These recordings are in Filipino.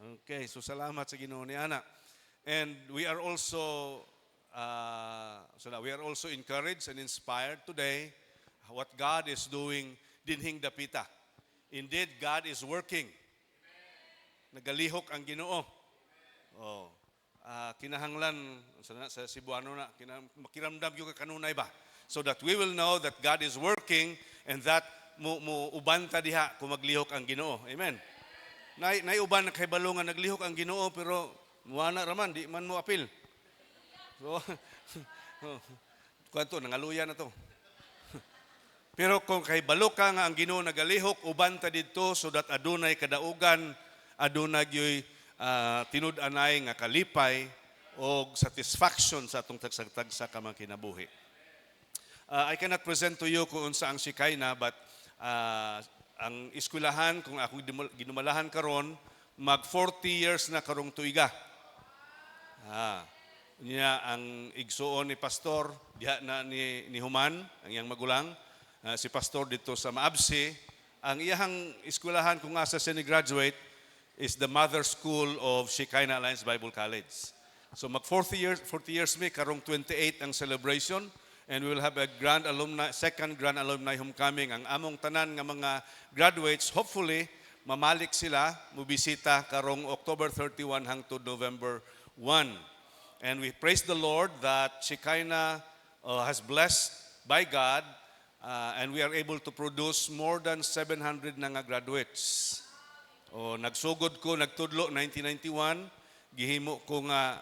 Okay, so salamat sa Ginoo ni ana. And we are also encouraged and inspired today what God is doing dinhing dapita. Indeed, God is working. Nagalihok ang Ginoo. Oh. Kinahanglan sa Cebuano na makiramdam yung kanunay ba, so that we will know that God is working and that mo uban ta diha kung maglihok ang Ginoo. Amen. Nay uban kay balungan naglihok ang Ginoo pero muana raman di man mo apil. So kwanto nangaluya na to. Pero kung kay balok ka nga ang Ginoo nagalihok uban ta didto so that adunay kadaugan, adunay gyoy tinud-anay nga kalipay o satisfaction sa atong tagsa ka mga kinabuhi. I cannot present to you kung unsa ang Shekinah, but ang eskwelahan kung ako ginumalahan karon mag 40 years na karong tuiga. Niya ang igsuon ni pastor diha na ni Human ang iyang magulang, si pastor dito sa Maabsi. Ang iyang eskwelahan kung asa siya ni graduate is the mother school of Shekinah Alliance Bible College. So mag 40 years may karong 28 ang celebration, and we will have a second grand alumni homecoming. Ang among tanan nga mga graduates, hopefully mamalik sila mubisita karong October 31 hangtod November 1. And we praise the Lord that Shekinah has blessed by God, and we are able to produce more than 700 na nga graduates. Nagsugod ko, nagtudlo 1991, gihimo ko nga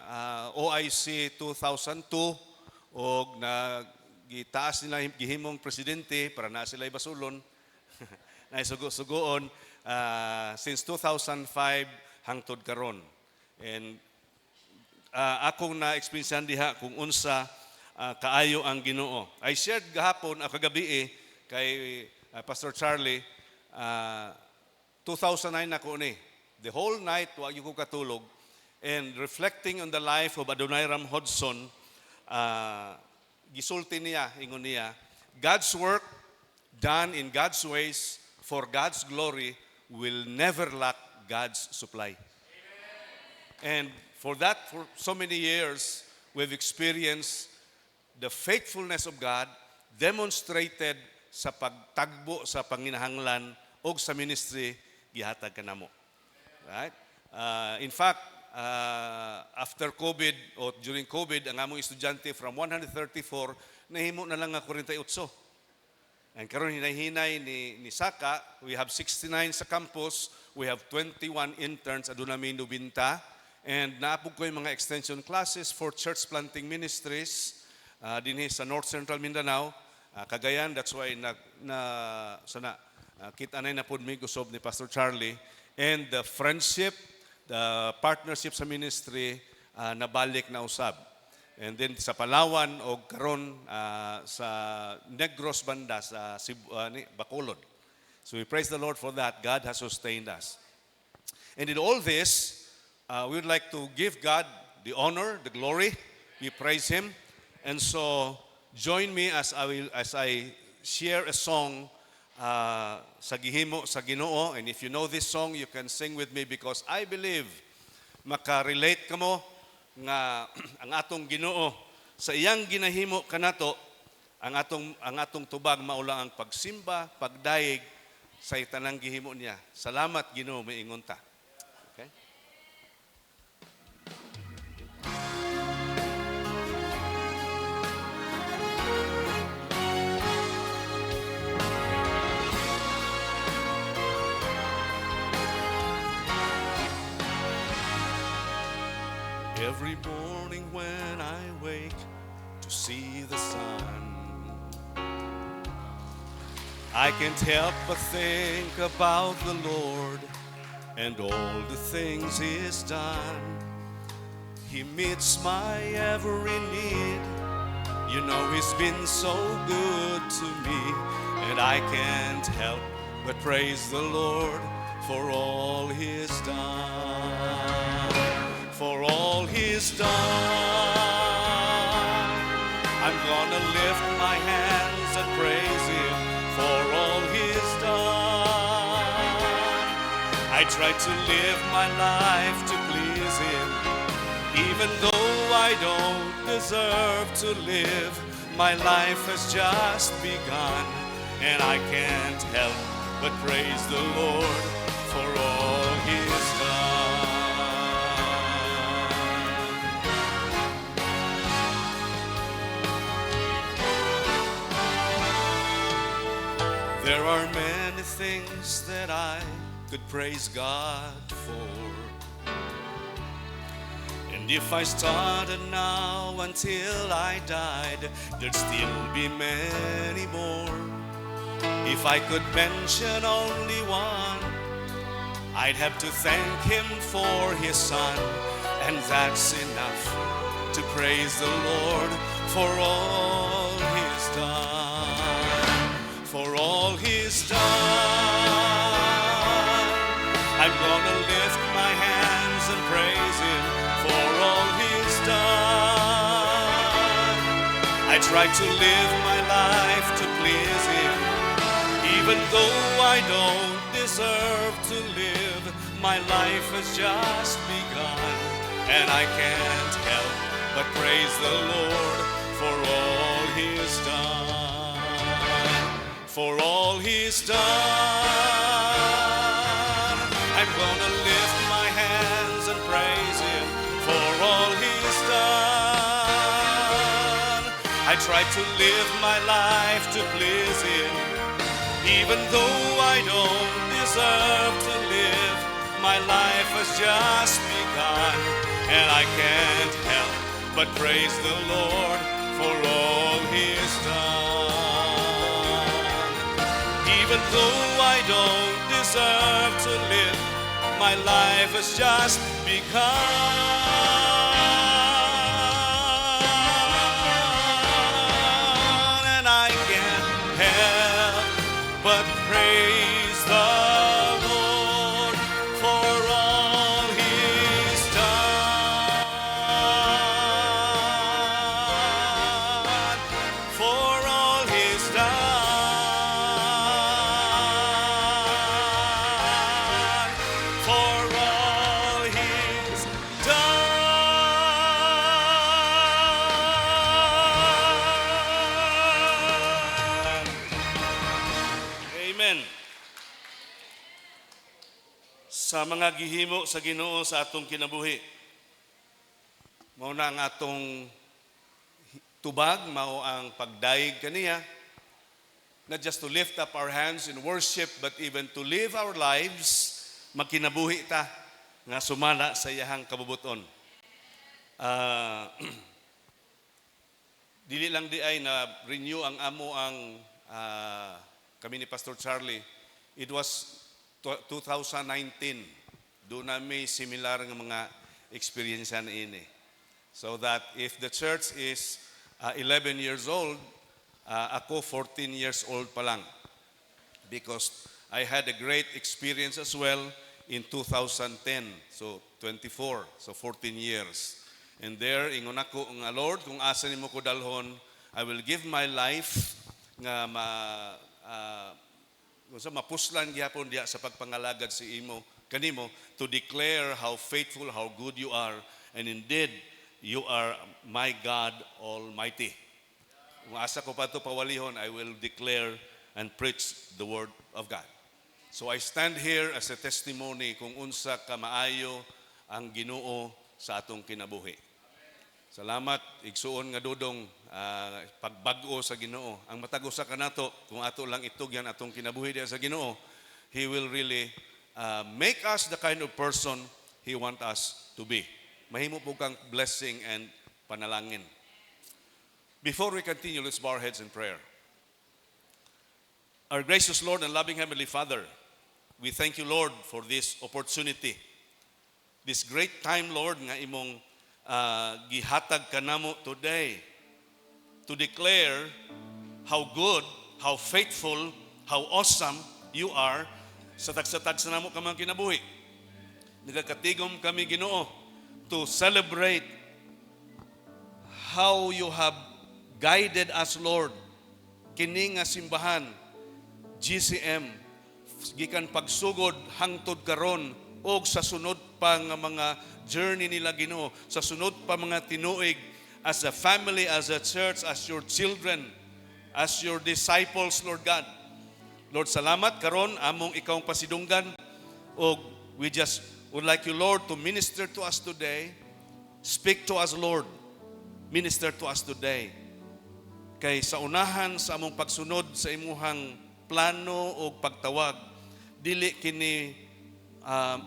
OIC 2002 o gitaas nila gihimong presidente para na sila basulon. Naisugo-sugoon since 2005 hangtod karon. And akong na-experiencean diha kung unsa kaayo ang Ginoo. I shared gahapon kagabi kay Pastor Charlie 2009 ako ni. The whole night, wag ko katulog. And reflecting on the life of Adoniram Hodson, gisulti niya, ingon niya, God's work done in God's ways for God's glory will never lack God's supply. And for so many years, we've experienced the faithfulness of God demonstrated sa pagtagbo sa panginahanglan o sa ministry gihatag kanamo. Right? In fact, after COVID o during COVID, ang among estudyante from 134 nahimo na lang nga 48. And karon hinahinay ni Saka, we have 69 sa campus, we have 21 interns aduna may 90, and naapog ko yung mga extension classes for church planting ministries dinhi sa North Central Mindanao, Cagayan. That's why kita na po mi gusob ni Pastor Charlie, and the friendship, the partnership sa ministry nabalik na usab. And then sa Palawan o karon sa Negros banda sa Bacolod. So we praise the Lord for that. God has sustained us. And in all this, we would like to give God the honor, the glory. We praise Him. And so join me as I share a song sa gihimo sa Ginoo. And if you know this song, you can sing with me, because I believe makarelate kamo nga ang atong Ginoo sa iyang ginahimo kanato, ang atong tubag maula ang pagsimba, pagdaig sa tanang gihimo niya. Salamat Ginoo, miingon ta. Okay? Every morning when I wake to see the sun, I can't help but think about the Lord and all the things He's done. He meets my every need. You know He's been so good to me, and I can't help but praise the Lord for all He's done. For all He's done, I'm gonna lift my hands and praise Him for all He's done. I try to live my life to please Him. Even though I don't deserve to live, my life has just begun, and I can't help but praise the Lord for all He's done. There are many things that I could praise God for. And if I started now until I died, there'd still be many more. If I could mention only one, I'd have to thank Him for His Son, and that's enough to praise the Lord for all He's done. For all He's done, I'm gonna lift my hands and praise Him for all He's done. I try to live my life to please Him, even though I don't deserve to live. My life has just begun, and I can't help but praise the Lord for all He's done. For all He's done, I'm gonna lift my hands and praise Him for all He's done. I try to live my life to please Him, even though I don't deserve to live. My life has just begun, and I can't help but praise the Lord for all He's done. Even though I don't deserve to live, my life has just begun, and I can't help but praise the Lord for all He's done. For all He's done. For all He's done. Amen. Sa mga gihimo sa Ginoo sa atong kinabuhi, mao na ang atong tubag, mao ang pagdaig kaniya, not just to lift up our hands in worship, but even to live our lives, magkinabuhi ta nga sumala sa iyahang kabubuton. Dili lang di ay na renew ang amo ang kami ni Pastor Charlie. It was 2019. Doon na may similar ng mga experience na ini. So that if the church is 11 years old, ako 14 years old pa lang. Because I had a great experience as well in 2010. So 24, so 14 years. And there, ingon ako nga Lord, kung asa nimo ko dalhon, I will give my life nga mapuslan gyapon diya sa pagpangalagad si imo kanimo, to declare how faithful, how good you are, and indeed you are my God Almighty. Kung asa ko pa ito pawalihon, I will declare and preach the word of God. So I stand here as a testimony kung unsa ka maayo ang Ginoo sa atong kinabuhi. Salamat, igsuon nga dudong pagbag-o sa Ginoo. Ang matag-usa kanato, kung ato lang itugyan atong kinabuhi diya sa Ginoo, He will really make us the kind of person He want us to be. Mahimo po kang blessing and panalangin. Before we continue, let's bow our heads in prayer. Our gracious Lord and loving Heavenly Father, we thank you, Lord, for this opportunity. This great time, Lord, nga imong gihatag kanamo today to declare how good, how faithful, how awesome you are sa tagsatag sa namo kamang kinabuhi. Nagakatigom kami Ginoo to celebrate how you have guided us, Lord. Kini nga simbahan, GCM, gikan pagsugod hangtod karon o sa sunod pa nga mga journey nila Ginoo, sa sunod pa mga tinuig as a family, as a church, as your children, as your disciples, Lord God. Lord, salamat karon among ikawong pasidunggan, o we just would like you, Lord, to minister to us today. Speak to us, Lord. Minister to us today. Kay sa unahan sa among pagsunod sa imuhang plano o pagtawag, dili kini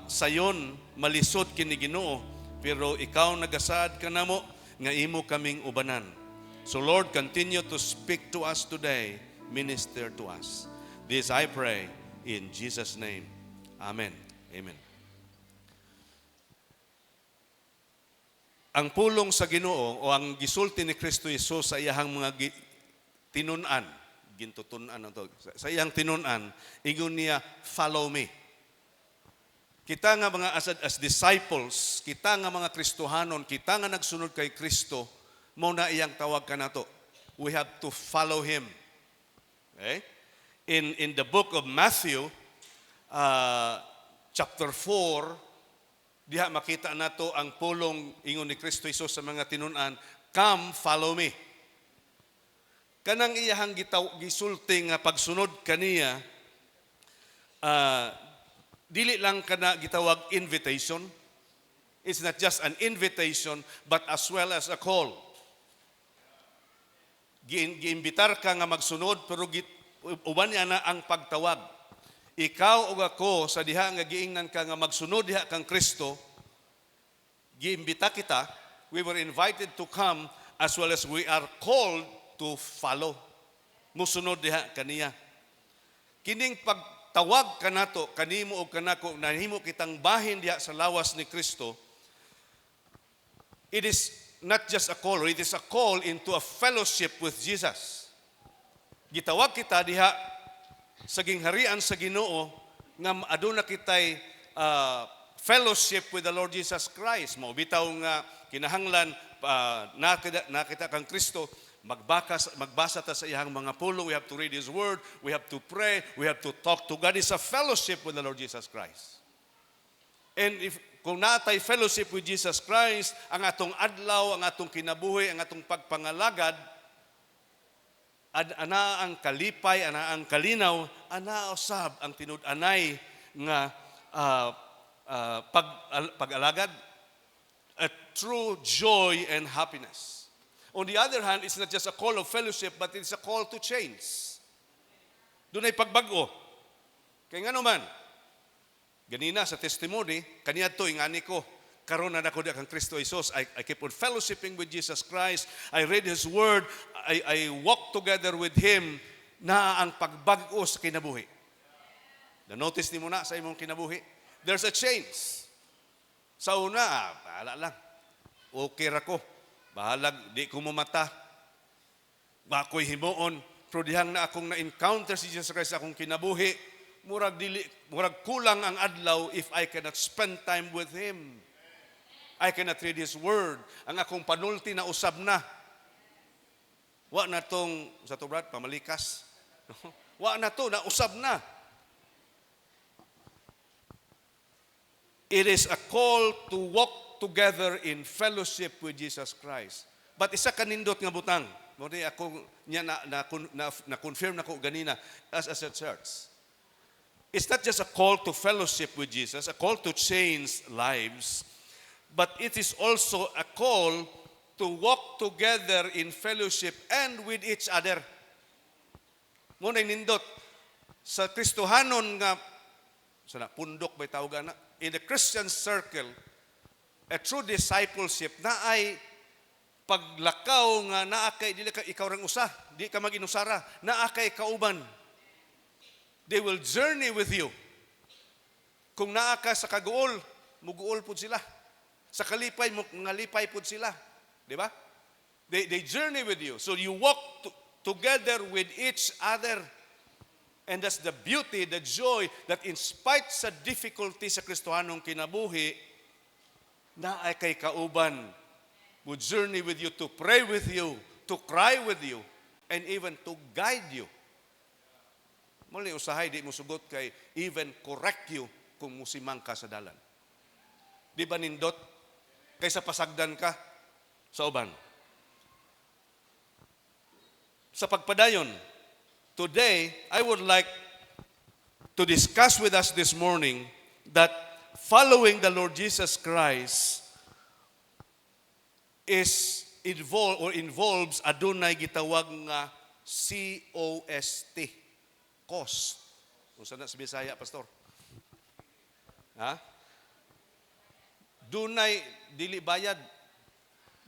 sayon malisod kini Ginoo, pero ikaw nagasaad kanamo nga imo kaming ubanan. So Lord, continue to speak to us today. Minister to us. This I pray in Jesus' name. Amen. Amen. Ang pulong sa Ginoo o ang gisulti ni Kristo Jesus sa iyang mga tinunan, gintutunan to, sa iyang tinunan, ingon niya, follow me. Kita nga mga as disciples, kita nga mga Kristohanon, kita nga nagsunod kay Kristo, mo na iyang tawag ka nato. We have to follow Him. Okay? In the book of Matthew, chapter 4, diha makita nato ang pulong ingon ni Kristo Jesus sa mga tinunan, come, follow me. Kanang iyahang gisulti nga pagsunod kaniya, dili lang kana gitawag invitation. It's not just an invitation, but as well as a call. Giimbitar ka nga magsunod, pero uban niya na ang pagtawag. Ikaw o ako sa diha nga giingnan ka nga magsunod diha kang Kristo, giimbita kita, we were invited to come as well as we are called to follow. Musunod diha kaniya. Kining pagtawag kanato kanimo o kanako nahimo kitang bahin diha sa lawas ni Kristo, it is not just a call, it is a call into a fellowship with Jesus. Gitawag kita diha sa gingharian sa Ginoo nga aduna kitay fellowship with the Lord Jesus Christ. Mao bitaw nga kinahanglan nakita kang Kristo, magbasa ta sa iyang mga pulong. We have to read His Word, we have to pray, we have to talk to God. It's a fellowship with the Lord Jesus Christ. And kung natay fellowship with Jesus Christ, ang atong adlaw, ang atong kinabuhi, ang atong pagpangalagad, ana ang kalipay, ana ang kalinaw, ana usab ang tinud-anay nga pag-alagad, a true joy and happiness. On the other hand, it's not just a call of fellowship, but it's a call to change. Dunay pagbago. Kay ngano man, ganina sa testimony, kaniadto ingani ko, karon na nako kang Kristo Jesus. I keep on fellowshipping with Jesus Christ. I read His Word. I walk together with Him, na ang pagbago sa kinabuhi. Na-notice ni mo na sa imong kinabuhi? There's a change. Sa una, bahala lang. Okay ra ko. Bahalag, di ko mamata. Bakoy himuon. Pero dihang na akong na-encounter si Jesus Christ sa akong kinabuhi, murag kulang ang adlaw if I cannot spend time with Him. I cannot read His Word. Ang akong panulti na usab na. Wa na tong, sa to brad, pamalikas. Wa na to, na usab na. It is a call to walk together in fellowship with Jesus Christ. But isa kanindot nga butang. Muna ako niya na-confirm na ko ganina as a church. It's not just a call to fellowship with Jesus, a call to change lives, but it is also a call to walk together in fellowship and with each other. Muna nindot sa Kristohanon nga sana pundok bay tawag na, in the Christian circle, a true discipleship na ay paglakaw nga naa kay dili ka ikaw rang usa, di ka maginusara, naa kay kauban. They will journey with you. Kung naa ka sa kaguol, muguol pud sila. Sa kalipay, ngalipay pud sila. Di ba? They journey with you. So you walk together with each other. And that's the beauty, the joy, that in spite sa difficulty sa Kristohanong kinabuhi, na ay kay kauban, would journey with you, to pray with you, to cry with you, and even to guide you. Muli usahay, di mo sugot kay even correct you kung musimang ka sa dalan. Di ba nindot? Kaysa pasagdan ka sa uban. Sa pagpadayon, today, I would like to discuss with us this morning that following the Lord Jesus Christ involves adunay gitawag nga COST. Cost. Kung saan na sa Bisaya, Pastor? Ha? Dunay dili bayad.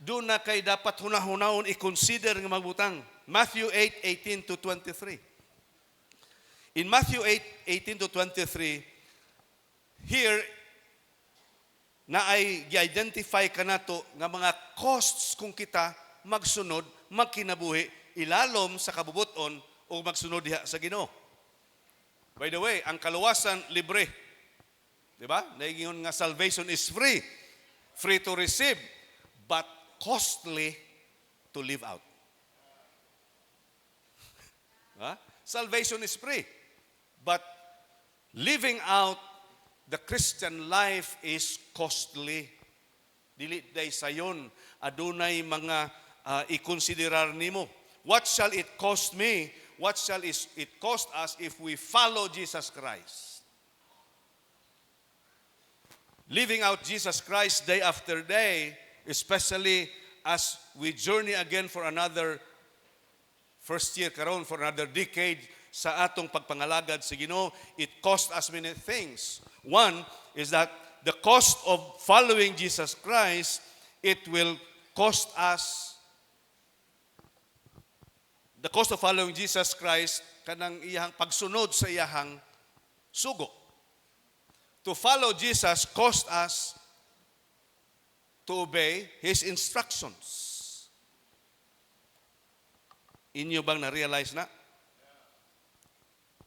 Duna kay dapat hunahunahon i-consider nga magbutang. Matthew 8:18 to 23. In Matthew 8:18 to 23, here na ay gi-identify kanato nga mga costs kung kita magsunod, magkinabuhi, ilalom sa kabubuton o magsunod diha sa Ginoo. By the way, ang kaluwasan libre. Di ba? Naingon nga salvation is free. Free to receive, but costly to live out. Salvation is free, but living out the Christian life is costly. Dili day sayon adunay mga i-considerar nimo. What shall it cost me? What shall it cost us if we follow Jesus Christ? Living out Jesus Christ day after day, especially as we journey again for another first year karon, for another decade sa atong pagpangalagad sa Ginoo, it cost us many things. One is that the cost of following Jesus Christ, it will cost us, the cost of following Jesus Christ, kanang iyang pagsunod sa iyang sugo. To follow Jesus cost us to obey His instructions. Inyo bang na-realize na?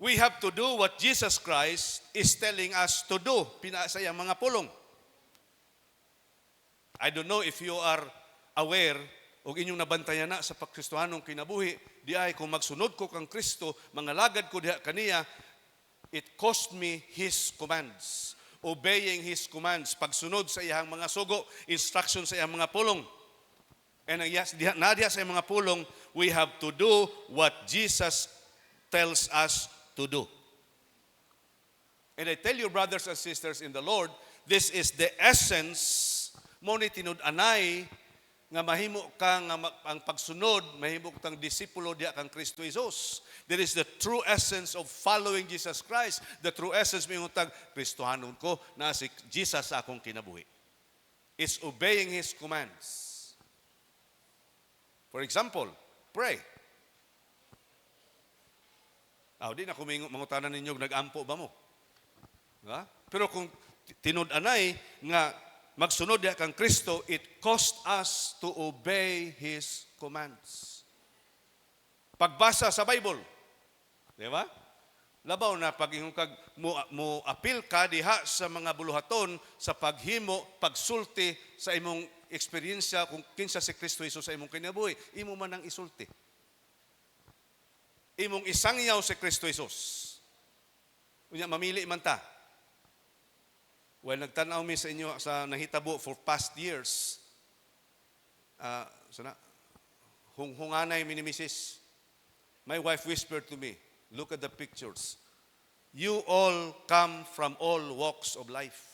We have to do what Jesus Christ is telling us to do. Pinasa yung mga pulong. I don't know if you are aware o inyong nabantayan na sa pagkristohanong kinabuhi, di ay kung magsunod ko kang Kristo, mangalagad ko diha kaniya, it cost me His commands. Obeying His commands, pagsunod sa iyang mga sugo, instruction sa iyang mga pulong. And nadiya sa iyang mga pulong, we have to do what Jesus tells us to do. And I tell you, brothers and sisters in the Lord, this is the essence mo ni tinud-anay nga mahimo ka nga ang pagsunod, mahimo kang disipulo diha kang Kristo Jesus. There is the true essence of following Jesus Christ. The true essence mo tag Kristohanon ko na si Jesus sa akong kinabuhi. It's obeying His commands. For example, pray. Di na mangutanan ninyo, nag-ampo ba mo? Pero kung tinud-anay nga magsunod diha kang Kristo, it cost us to obey His commands. Pagbasa sa Bible, di ba? Labaw na pag kag mo apil ka diha sa mga buluhaton sa paghimo, pagsulti sa imong eksperyensya kung kinsa si Kristo Jesus sa imong kinabuhi, imo man ang isulti. Imong isangyaw si Kristo Jesus. Unya mamili man ta. Well, nagtanaw mi sa inyo sa nahitabo for past years. Hunganay mi ni Mrs. My wife whispered to me, look at the pictures. You all come from all walks of life.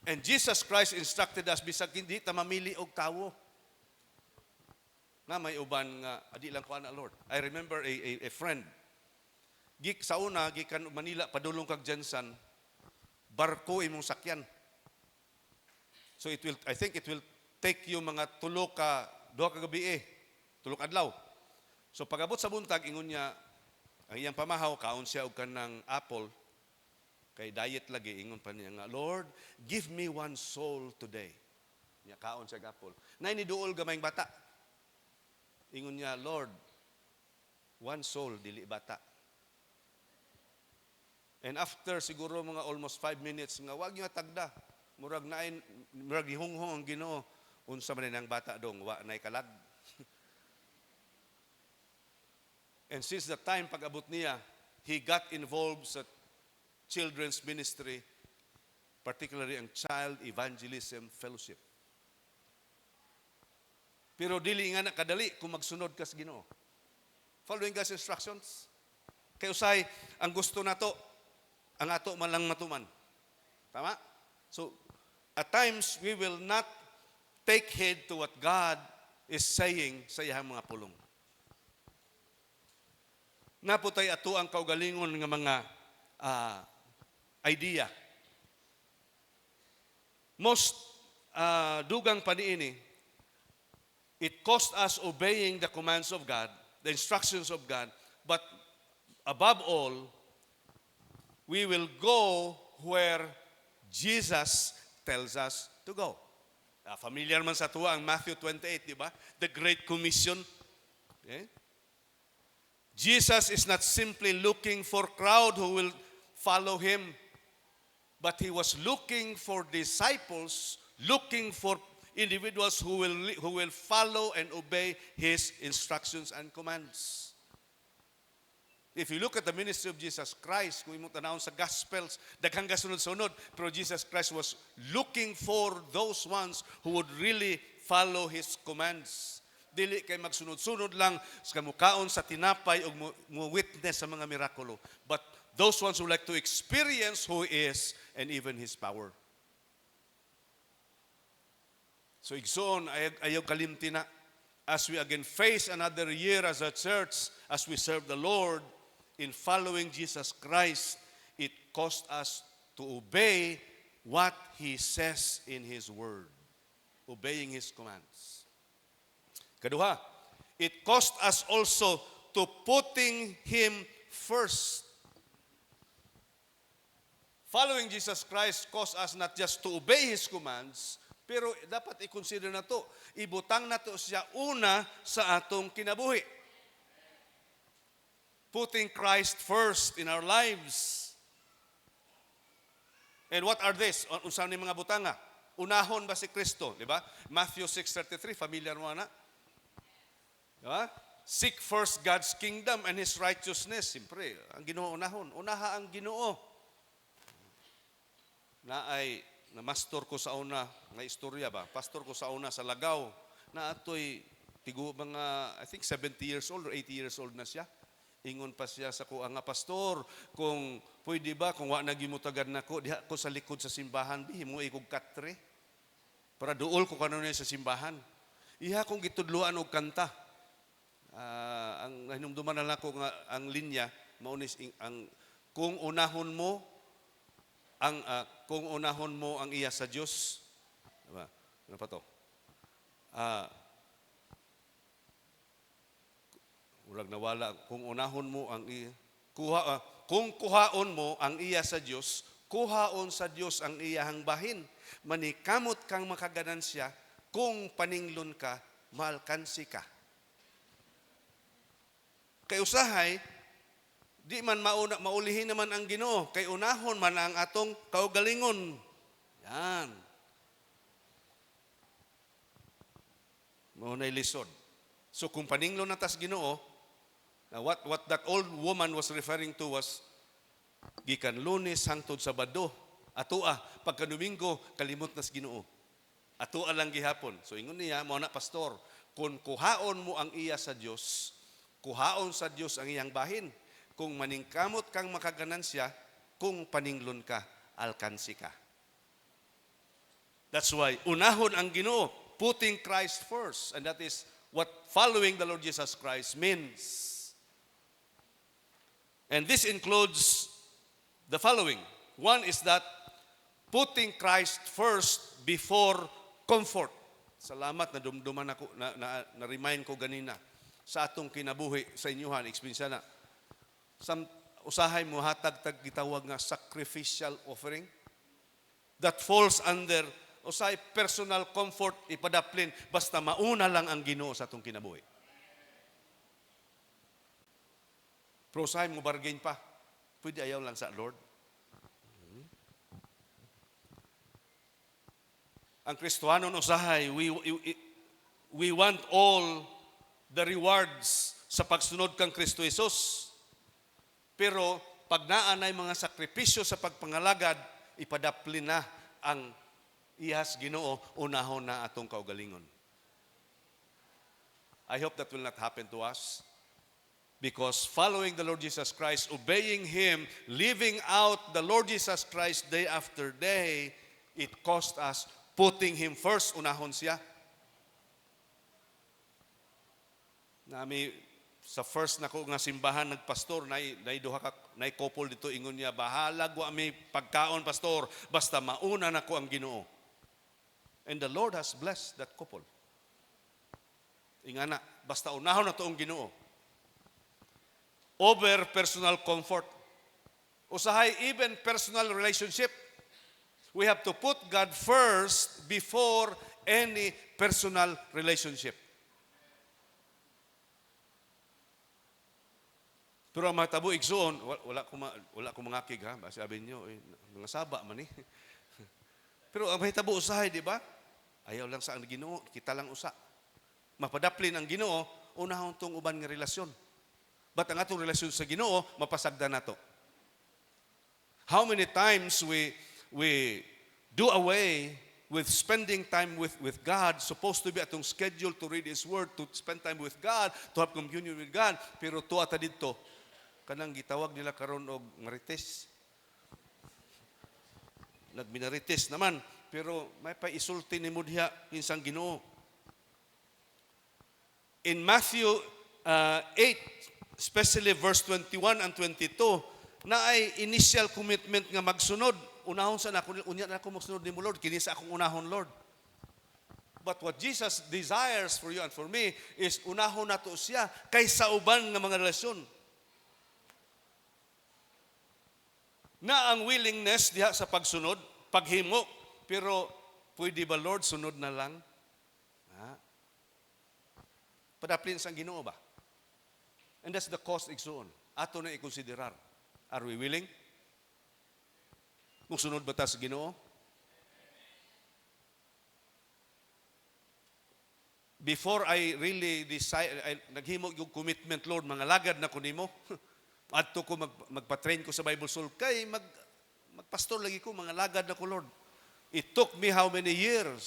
And Jesus Christ instructed us, bisag hindi ta mamili og tawo. Na may uban nga adi lang ko ana Lord. I remember a friend. Sa una gikan Manila padulong kag Jensen, barko imong sakyan. So I think it will take you mga 2 ka gabi 3 adlaw. So pagabot sa buntag ingon niya ang iyang pamahaw kaon siya og kanang apple kay diet lagi ingon pa niya nga Lord, give me one soul today. Niya kaon siya apple. Nay ni duol gamayng bata. Ingon niya, Lord, one soul, dili bata. And after siguro mga almost 5 minutes, nga wag niyo tagda. Murag gihunghong ang Ginoo. Unsa man ang bata dong, wa nay kalag. And since the time pag-abot niya, he got involved sa children's ministry. particularly ang Child Evangelism Fellowship. Pero dili nga na kadali kung magsunod ka sa Ginoo. Following God's instructions. Kay usay, ang gusto nato, ang ato man lang matuman. Tama? So, at times, we will not take heed to what God is saying sa iyang mga pulong. Naputay ato ang kaugalingon ng mga idea. Most dugang paniini, it cost us obeying the commands of God, the instructions of God, but above all, we will go where Jesus tells us to go. Familiar man sa tuwa ang Matthew 28, di ba? The Great Commission. Okay? Jesus is not simply looking for crowd who will follow him, but he was looking for disciples, looking for individuals who will follow and obey his instructions and commands. If you look at the ministry of Jesus Christ, kung imong tanawon sa Gospels, daghang kasunod-sunod, pero Jesus Christ was looking for those ones who would really follow his commands. Dili kay magsunod-sunod lang sa kamukaon sa tinapay o mo-witness sa mga mirakulo, but those ones who like to experience who he is and even his power. So igsoon, ayaw kalimti na, as we again face another year as a church, as we serve the Lord, in following Jesus Christ, it cost us to obey what he says in his word. Obeying his commands. Kaduha, it cost us also to putting him first. Following Jesus Christ cost us not just to obey his commands, pero dapat i-consider na to. Ibutang na to siya una sa atong kinabuhi. Putting Christ first in our lives. And what are these? Unsa ni mga butanga? Unahon ba si Kristo, di ba? Matthew 6:33, familiar mo na? Di ba? Seek first God's kingdom and his righteousness. Siyempre, ang Ginoo unahon. Unaha ang Ginoo. Na mastor ko sa una, nga istorya ba? Pastor ko sa una sa Lagaw, na ato'y tigo mga, I think 70 years old or 80 years old na siya. Ingon pa siya sa kuha nga, pastor, kung pwede ba, kung wa nagimutagan nako, diha ko sa likod sa simbahan, himuay kog katre. Para duol ko kanunay sa simbahan. Iha kong gitudluan og kanta. Ang hinumduman na lang ko nga ang linya, maunis ang kung unahon mo ang iya sa Dios. Diba? Ano pa to? Ulag nawala, kung unahon mo ang iya, kung kuhaon mo ang iya sa Dios, kuhaon sa Dios ang iyahang bahin. Manikamot kang makaganansya, kung paninglon ka, maalkansi ka. Kay usahay, di man maulihin naman ang Ginoo, kay unahon man ang atong kaugalingon. Yan. Maunay lisod. So kung paninglon na tas Ginoo, what that old woman was referring to was gikan Lunes hangtod Sabado. Atua pagka Domingo kalimot nas Ginoo. Atua lang gihapon. So ingon niya mao na pastor, kung kuhaon mo ang iya sa Dios, kuhaon sa Dios ang iyang bahin. Kung maningkamot kang makaganansya, kung paninglon ka, alkansi ka. That's why unahon ang Ginoo, putting Christ first, and that is what following the Lord Jesus Christ means. And this includes the following. One is that putting Christ first before comfort. Salamat na dumduman ako, na-remind ko ganina sa atong kinabuhi sa inyuhan, experience na. Usahay mo hatag tag gitawag nga sacrificial offering that falls under usahay personal comfort ipadaplin basta mauna lang ang Ginoo sa atong kinabuhi. Pero usahay mo bargain pa, pwede ayaw lang sa Lord. Ang Kristohanon usahay, we want all the rewards sa pagsunod kang Kristo Jesus. Pero pag naanay mga sakripisyo sa pagpangalagad, ipadapli na ang ihas Ginoo, unahon na atong kaugalingon. I hope that will not happen to us. Because following the Lord Jesus Christ, obeying Him, living out the Lord Jesus Christ day after day, it cost us putting Him first, unahon siya. Nami sa first nako nga simbahan nagpastor, nay duha ka nay couple dito ingon niya, bahala wa mi pagkaon pastor, basta mauna nako ang Ginoo. And the Lord has blessed that couple. Ingana, basta unahon na to ang Ginoo. Over personal comfort. Usahay even personal relationship. We have to put God first before any personal relationship. Pero ang mga tabo igsoon, wala ko mangakig ha. Sabi niyo, mga saba man eh. Pero ang mga tabo usahay, di ba? Ayaw lang sa ang Ginoo, kita lang usa. Mapadaplin ang Ginoo, unahon tong uban nga relasyon. But ang atong relasyon sa Ginoo, mapasagdan nato. How many times we do away with spending time with God, supposed to be atong schedule to read His Word, to spend time with God, to have communion with God, pero tuwa ta dito, kanang gitawag nila karon og marites. Nagminarites naman, pero may paisulti ni Mudya kinsang Ginoo. In Matthew 8, especially verse 21 and 22, na ay initial commitment nga magsunod. Unahon sa nako, unya na ako magsunod nimo Lord, kini sa akong unahon Lord. But what Jesus desires for you and for me is unahon nato siya kaysa uban nga mga relasyon. Na ang willingness diha sa pagsunod, paghimo, pero pwede ba Lord sunod na lang? Padaplin sang Ginoo ba? And that's the cost igsoon. Ato na i-considerar. Are we willing? Kung sunod ba ta sa Ginoo? Before I really decide, naghimo yung commitment, Lord, mga lagad na ko nimo. Adto ko magpa-train ko sa Bible School. Kay magpastor lagi ko, mga lagad na ko, Lord. It took me how many years?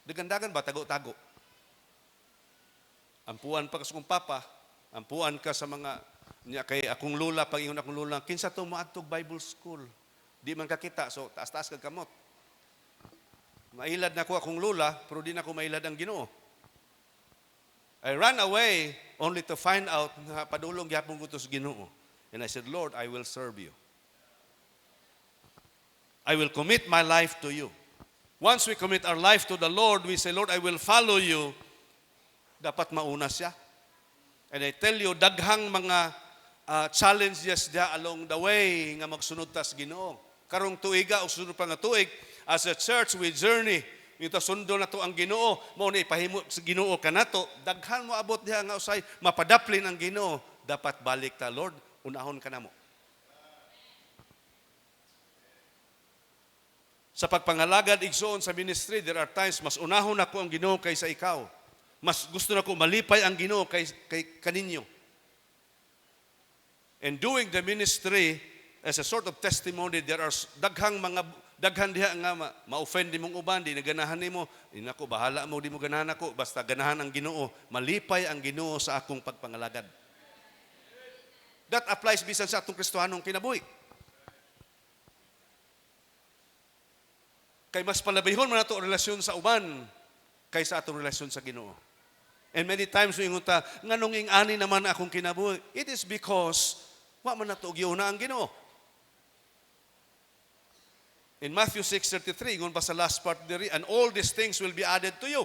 Dagandagan ba? Tago-tago. Ampuan pa ka sa kong papa, ampuan ka sa mga, kay akong lula, pag ingon akong lula, kinsa to maadtog Bible School. Di man kakita, so taas-taas kag kamot. Mailad na ko akong lula, pero di na ko mailad ang Ginoo. I ran away only to find out na padulong gyapon ko to sa Ginoo. And I said, Lord, I will serve you. I will commit my life to you. Once we commit our life to the Lord, we say, Lord, I will follow you. Dapat mauna siya. And I tell you, daghang mga challenges dia along the way nga magsunod ta sa Ginoo. Karong tuiga o sunod pa nga tuig, as a church we journey. Ito sundo na to ang Ginoo, mao na ipahimo sa Ginoo kanato. Daghan mo abot diha nga usay mapadaplin ang Ginoo. Dapat balik ta, Lord, unahon ka namo. Sa pagpangalagad igsoon sa ministry, there are times mas unahon ako ang Ginoo kaysa ikaw. Mas gusto na ko malipay ang Ginoo kay kaninyo. And doing the ministry as a sort of testimony, there are daghan diha nga ma-offend mong uban, di na ganahan nimo, inako bahala mo, di mo ganahan ako, basta ganahan ang Ginoo, malipay ang Ginoo sa akong pagpangalagad. That applies bisan sa atong Kristohanong kinabuhi. Kay mas palabihon man nato ang relasyon sa uban kaysa atong relasyon sa Ginoo. And many times we ingunta, nganong ingani naman akong kinabuhi? It is because wa man nato gyuna ang Ginoo. In Matthew 6:33, ingon pa sa last part diri, and all these things will be added to you.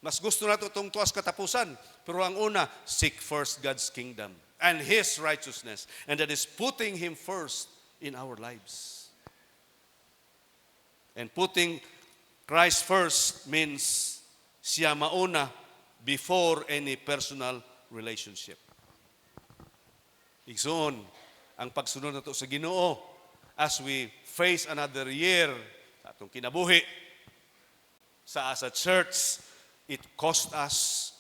Mas gusto nato itong tuwas katapusan, pero ang una, seek first God's kingdom and His righteousness, and that is putting Him first in our lives. And putting Christ first means siya mauna before any personal relationship. Igsoon, ang pagsunod nato sa Ginoo as we face another year atong kinabuhi sa as a church, it cost us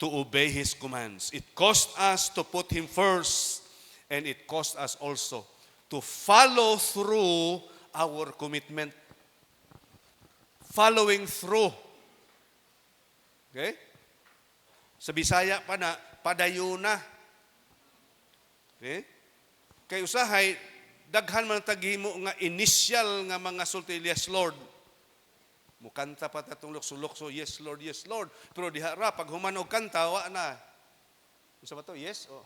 to obey His commands. It cost us to put Him first, and it cost us also to follow through our commitment. Following through. Okay? Sa Bisaya pa na, padayon na. Okay? Kay usahay, daghan man taghimo nga initial nga mga sulti, yes Lord. Mukanta pa tatong lukso-lukso, yes Lord, yes Lord. Pero diha ra, pag humanog kanta, wa na. Isa ba to? Yes? Oh.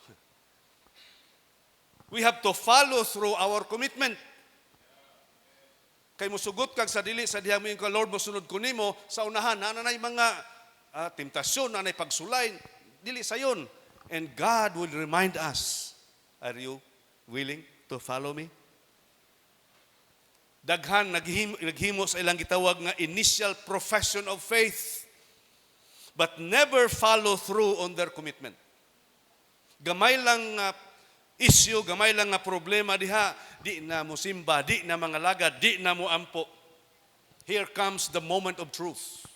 We have to follow through our commitment. Kay musugot kag sa dili sa diha mo yung Lord mosunod ko nimo sa unahan nanay mga temptasyon, nanay pagsulay, dili sayon. And God will remind us, are you willing to follow me? Daghan naghimo sa ilang gitawag nga initial profession of faith, but never follow through on their commitment. Gamay lang issue, gamay lang nga problema diha, di na mo simba, di na mga lagad, di na mo ampo. Here comes the moment of truth.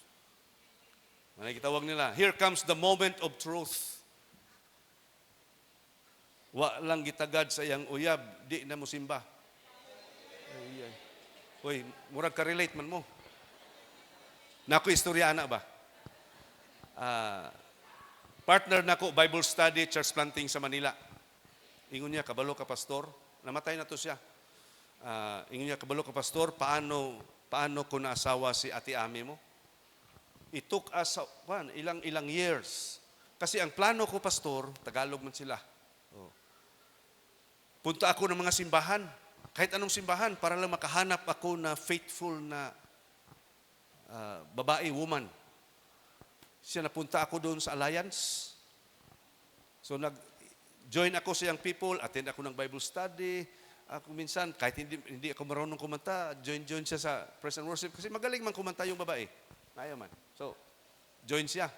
Ano gitawag nila? Here comes the moment of truth. Wa lang gitagad sa iyang uyab, di na mo simba. Uy, murag ka-relate man mo. Naku, istorya ana ba? Partner nako Bible study, church planting sa Manila. Ingon niya, kabalo ka pastor, namatay na to siya. Ingon niya, kabalo ka pastor, paano ko naasawa si ate Ami mo? It took us ilang years. Kasi ang plano ko pastor, Tagalog man sila. Punta ako ng mga simbahan, kahit anong simbahan, para lang makahanap ako na faithful na babae, woman. Siya napunta ako doon sa Alliance. So join ako sa young people, attend ako ng Bible study. Ako minsan, kahit hindi ako marunong kumanta, join siya sa praise and worship. Kasi magaling man kumanta yung babae. Ayaw man. So, join siya.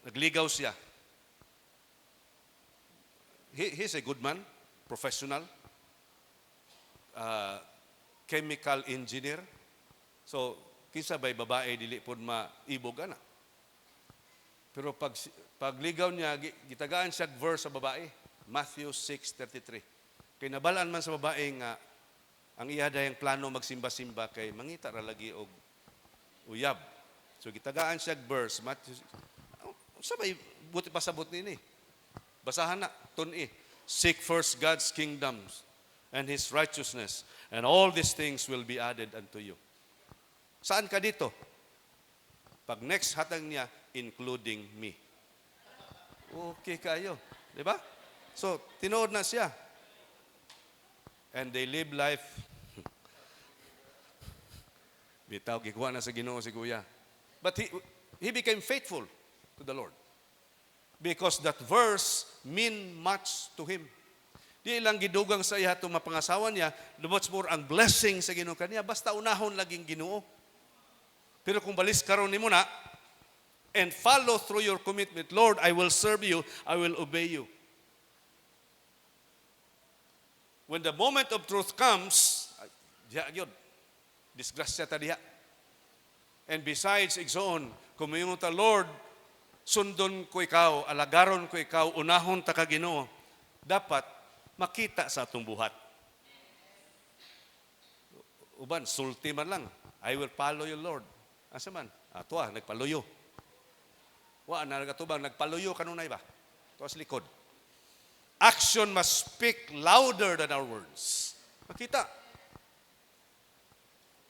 Nagligaw siya. He's a good man, professional, chemical engineer. So, kinsa ba'y babae, dili po maibog ana. Pero pagligaw niya, gitagaan siya verse sa babae, Matthew 6:33. Kay nabalaan man sa babae nga, ang iya dayang plano magsimba-simba kay mangita ra lagi og uyab. So gitagaan siya verse, Matthew, sabay, buti pasabot nini. Basahan na, tun-i. Seek first God's kingdoms and His righteousness, and all these things will be added unto you. Saan ka dito? Pag next hatang niya, including me. Okay kayo. Di ba? So, tinood na siya. And they live life. Bitaw, kikuha na sa Ginoo si Kuya. But he became faithful to the Lord. Because that verse mean much to him. Di lang gidugang sa iya itong mapangasawa niya, much more ang blessing sa Ginoo kaniya, basta unahon laging Ginoo. Pero kung balis karon nimo na, and follow through your commitment, Lord, I will serve you, I will obey you. When the moment of truth comes, diha, disgrasya ta diha. And besides, igsoon, kung mayroon ta, Lord, sundon ko ikaw, alagaron ko ikaw, unahon ta ka Ginoo, dapat makita sa atong buhat. Uban, sulti man lang, I will follow you, Lord. Asa man? Ato nagpaluyo. Wa na nagatubang, nagpaluyo kanunay ba? Tuwa sa likod. Action must speak louder than our words. Makita.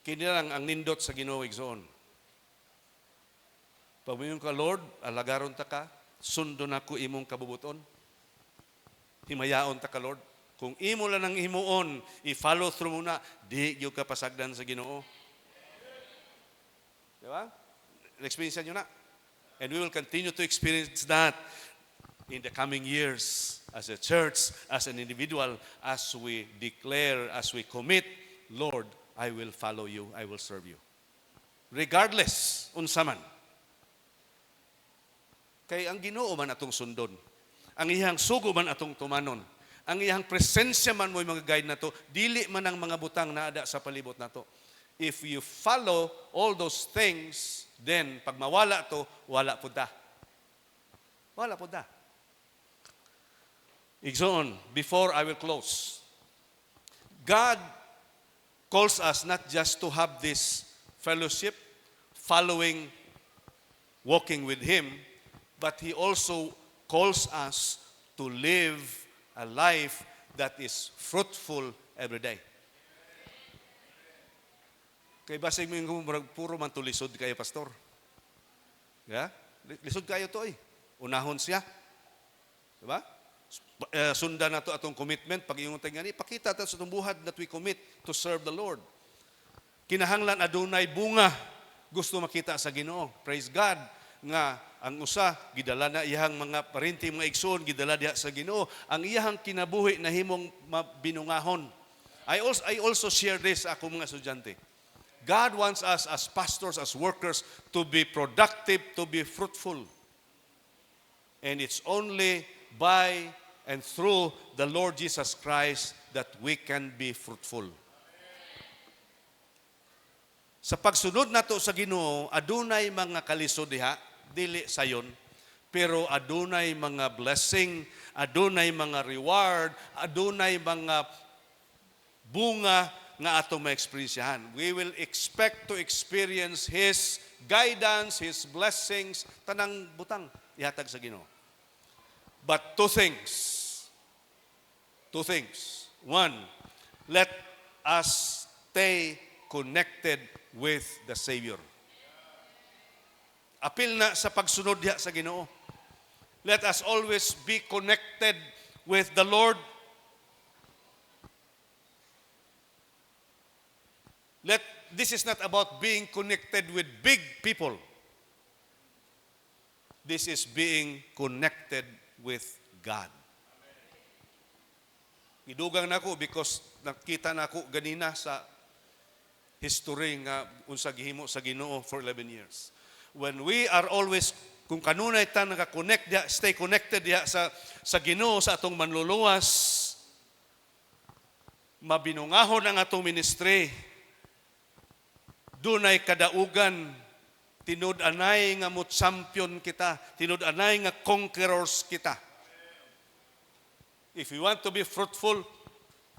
Kini lang ang nindot sa Ginoo igsoon. Pagmayon ka, Lord, alagaron ta ka, sundon ako imong kabubuton. Himayaon ta ka, Lord. Kung imo lang ang himuon, i-follow through mo na, di yung kapasagdan sa Ginoo. Di ba? Experience nyo na. And we will continue to experience that in the coming years as a church, as an individual, as we declare, as we commit, Lord, I will follow you, I will serve you. Regardless, unsa man. Kay ang Ginoo man atong sundon. Ang iyang sugo man atong tumanon. Ang iyang presensya man mo mga guide na to, dili man ang mga butang na ada sa palibot na to. If you follow all those things, then pag mawala to, wala po da. Wala po da. Igsoon, before I will close. God calls us not just to have this fellowship, following, walking with Him, but He also calls us to live a life that is fruitful every day. Kay basig mo yung puro man to lisod kayo, pastor. Yeah? Lisod kayo to eh. Unahon siya. Diba? Sundan na to atong commitment. Pag iyong tingani, pakita ta sa itong buhat that we commit to serve the Lord. Kinahanglan adunay bunga. Gusto makita sa Ginoo. Praise God. Nga ang usa, gidala na iyang mga parinti, mga igsoon, gidala diha sa Ginoo. Ang iyang kinabuhi na himong binungahon. I also share this sa akong mga estudyante. God wants us as pastors, as workers, to be productive, to be fruitful. And it's only by and through the Lord Jesus Christ that we can be fruitful. Sa pagsunod nato sa Ginoo, adunay mga kalisod diha, dili sayon, pero adunay mga blessing, adunay mga reward, adunay mga bunga nga atong ma-experiencehan. We will expect to experience His guidance, His blessings, tanang butang ihatag sa Ginoo. But two things. One, let us stay connected with the Savior. Apil na sa pagsunod diha sa Ginoo. Let us always be connected with the Lord. This is not about being connected with big people. This is being connected with God. Idugang nako because nakita nako ganina sa history nga unsa gihimo sa Ginoo for 11 years. When we are always, kung kanunay ta naka-connect diha, stay connected diha sa Ginoo, sa atong manluluwas, mabinungahon ang atong ministry. Dunay kadaugan, tinud-anay nga mo champion kita, tinud-anay nga conquerors kita. If we want to be fruitful,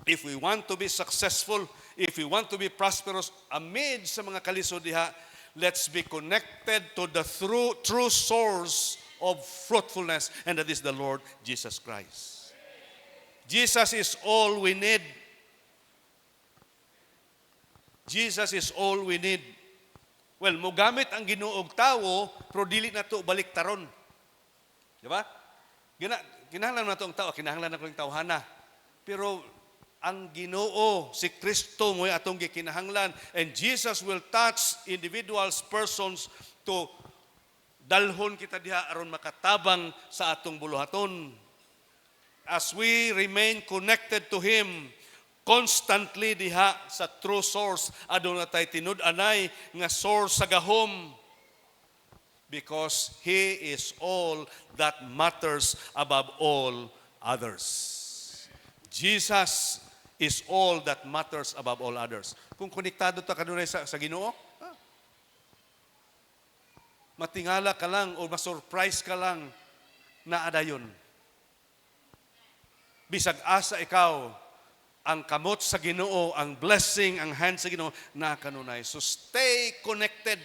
if we want to be successful, if we want to be prosperous amid sa mga kalisod diha, let's be connected to the true source of fruitfulness, and that is the Lord Jesus Christ. Jesus is all we need. Jesus is all we need. Well, mogamit ang Ginoo og tawo, pero dili na to baliktaron. Di ba? Kinahanglan na to ang tao, kinahanglan na ko yung tawhana. Pero ang Ginoo, si Kristo mo atong gikinahanglan, and Jesus will touch individuals, persons to dalhon kita diha aron makatabang sa atong buluhaton. As we remain connected to Him, constantly diha sa true source, aduna tay tinud-anay nga source sa gahom, because He is all that matters above all others. Jesus is all that matters above all others. Kung konektado ta kanunay sa Ginoo, matingala ka lang o masurprise ka lang na adayon. Bisag asa ikaw, ang kamot sa Ginoo, ang blessing, ang hand sa Ginoo, na kanunay. So stay connected.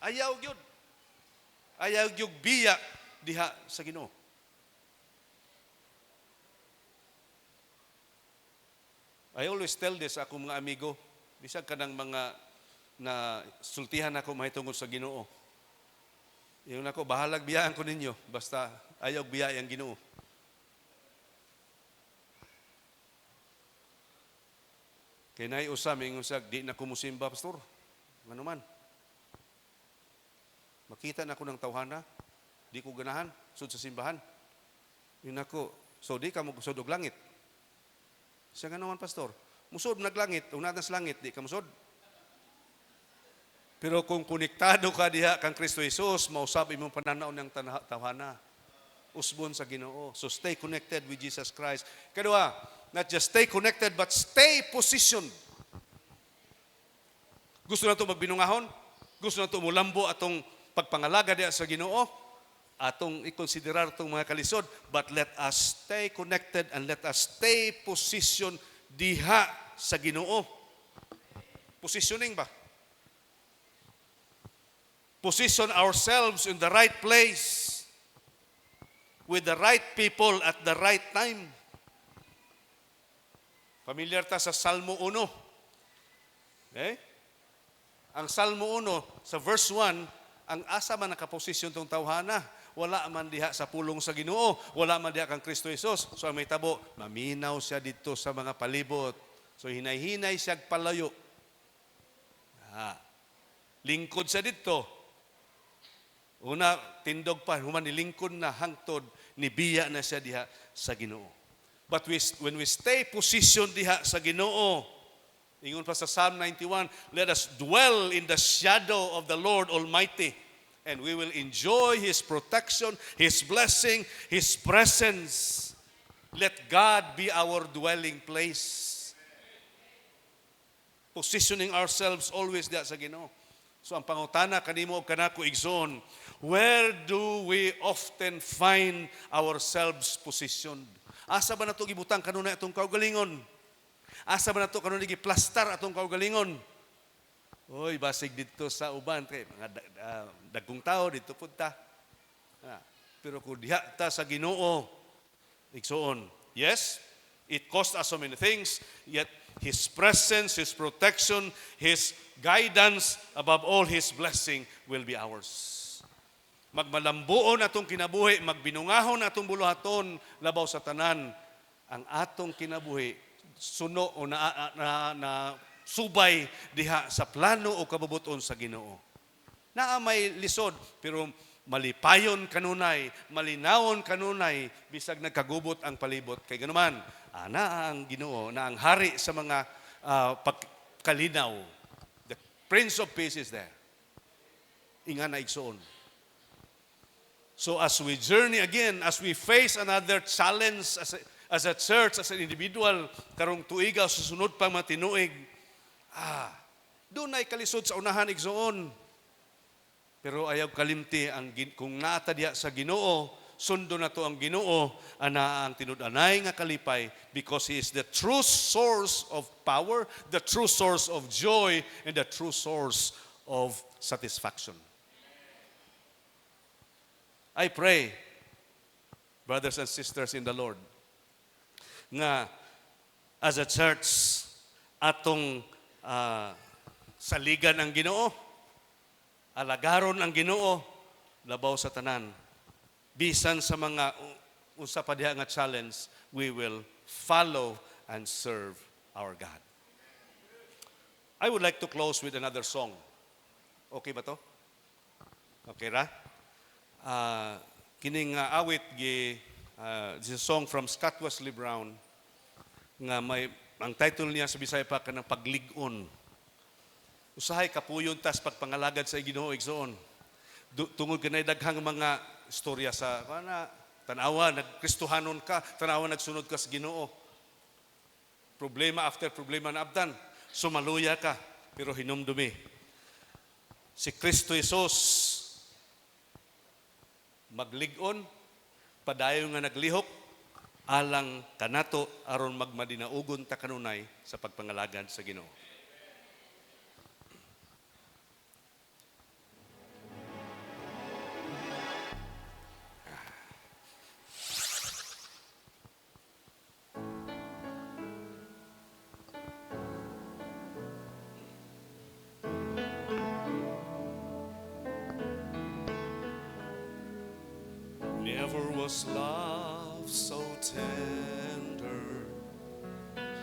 Ayaw gyud. Ayaw gyud biya diha sa Ginoo. I always tell this sa akong mga amigo, bisag kanang mga na sultihan ako mahitungod sa Ginoo. Yung nako, bahalag biyaan ko ninyo, basta ayaw biya ang Ginoo. Kaya naiusam, yung usag, di na kumusimba, pastor. Ano man. Makita na ako ng tawhana, di ko ganahan, sud sa simbahan. Yun ako, so di ka musod og langit. Siya nga naman, pastor, musod naglangit, unat nas langit, di ka musod. Pero kung konektado ka diha kang Kristo Jesus, mausab imong pananaw ng tawhana. Usbon sa Ginoo. So stay connected with Jesus Christ. Kadua, not just stay connected, but stay positioned. Gusto na ito magbinungahon? Gusto na ito mulambo atong pagpangalaga diya sa Ginoo? atong ikonsiderar itong mga kalisod, but let us stay connected and let us stay position diha sa Ginoo. Positioning ba? Position ourselves in the right place with the right people at the right time. Familiar ta sa Salmo 1. Okay? Ang Salmo 1, sa verse 1, ang asa man nakaposisyon tong tawhana, wala man diha sa pulong sa Ginoo, wala man diha kang Kristo Jesus. So ang may tabo, maminaw siya dito sa mga palibot. So hinay-hinay siya palayo. Lingkod siya dito. Una, tindog pa, human nilingkod na hangtod, nibiya na siya diha sa Ginoo. But when we stay positioned diha sa Ginoo, ingon pa sa Psalm 91, let us dwell in the shadow of the Lord Almighty, and we will enjoy His protection, His blessing, His presence. Let God be our dwelling place. Positioning ourselves always diha sa Ginoo. So ang pangutana kanimo ug kanako igsoon, where do we often find ourselves positioned? Asa ba nato gibutang kanunay atong kaugalingon? Asa ba nato kanunay giplastar atong kaugalingon? Oy, basig dito sa uban kay mga dagkong tao dito punta. Pero kung diha ta sa Ginoo, igsoon, yes, it cost us so many things, yet His presence, His protection, His guidance, above all, His blessing will be ours. Magmalambuon atong kinabuhi, magbinungahon atong buluhaton, labaw sa tanan, ang atong kinabuhi, suno o na subay diha sa plano o kabubuton sa Ginoo. Naa may lisod, pero malipayon kanunay, malinawon kanunay, bisag nagkagubot ang palibot. Kay ganuman, ana ang Ginoo na ang hari sa mga pagkalinaw. The Prince of Peace is there. Inga na igsoon. So as we journey again, as we face another challenge as a church, as an individual, karong tuiga sa sunod pa matinuig, doon ay kalisod sa unahan igsoon. Pero ayaw kalimti ang kung naata diha sa Ginoo, sundo na to ang Ginoo, ana ang tinud-anay nga kalipay, because He is the true source of power, the true source of joy, and the true source of satisfaction. I pray, brothers and sisters in the Lord, nga as a church, atong saligan ang Ginoo, alagaron ang Ginoo, labaw sa tanan. Bisan sa mga unsa pa diha nga challenge, we will follow and serve our God. I would like to close with another song. Okay ba to? Okay ra? Kining awit this is a song from Scott Wesley Brown nga may ang title niya sa Bisaya pa kanang paglig-on. Usahay kapuyon tas pagpangalagad sa Ginoo igsoon. Tungod kanay daghang mga istorya sa tanawa nagkristohanon ka, tanawa nagsunod ka sa Ginoo. Problema after problema na abdan, sumaluya ka pero hinumdumi. Si Kristo Jesus maglig-on, padayon nga naglihok, alang kanato aron magmadinaugon ta kanunay sa pagpangalagad sa Ginoo. Never was love so tender,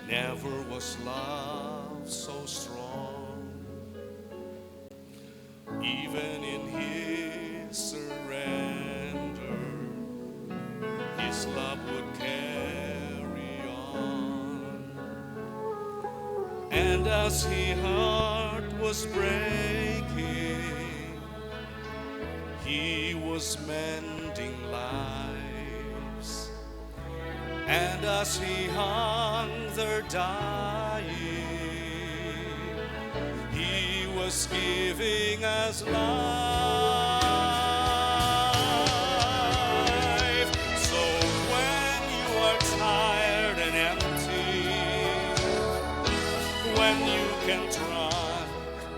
never was love so strong, even in His surrender, His love would carry on, and as His heart was breaking, He was mending lives, and as He hung there dying, He was giving us life. can't run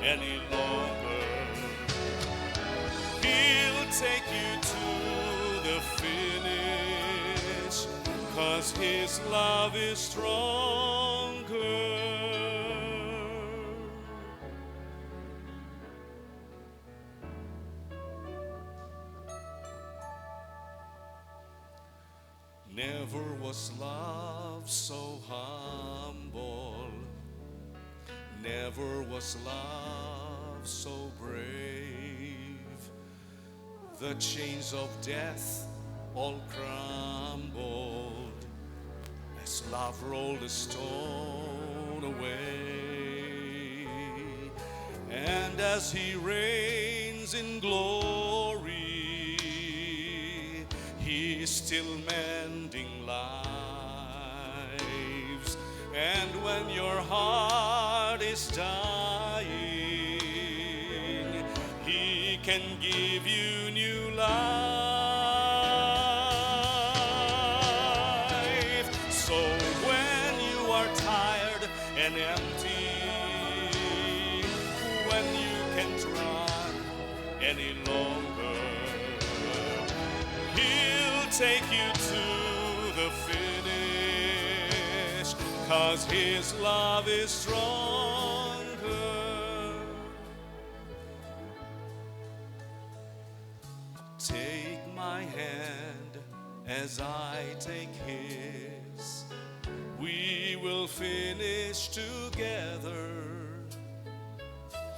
any longer. He'll take you to the finish, 'cause His love is stronger. Never was love so humble, never was love so brave. The chains of death all crumbled as love rolled a stone away. And as He reigns in glory, He's still mending lives. And when your heart is dying, He can give you new life. So when you are tired and empty, when you can't run any longer, He'll take you to the finish, 'cause His love is stronger. Take my hand as I take His. We will finish together,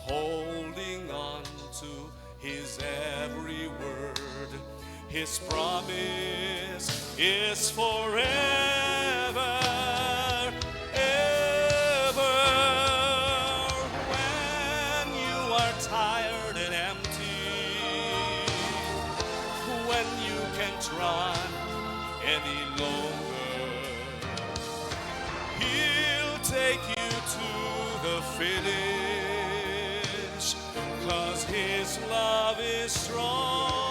holding on to His every word. His promise is forever, ever. When you are tired and empty, when you can't run any longer, He'll take you to the finish, 'cause His love is strong.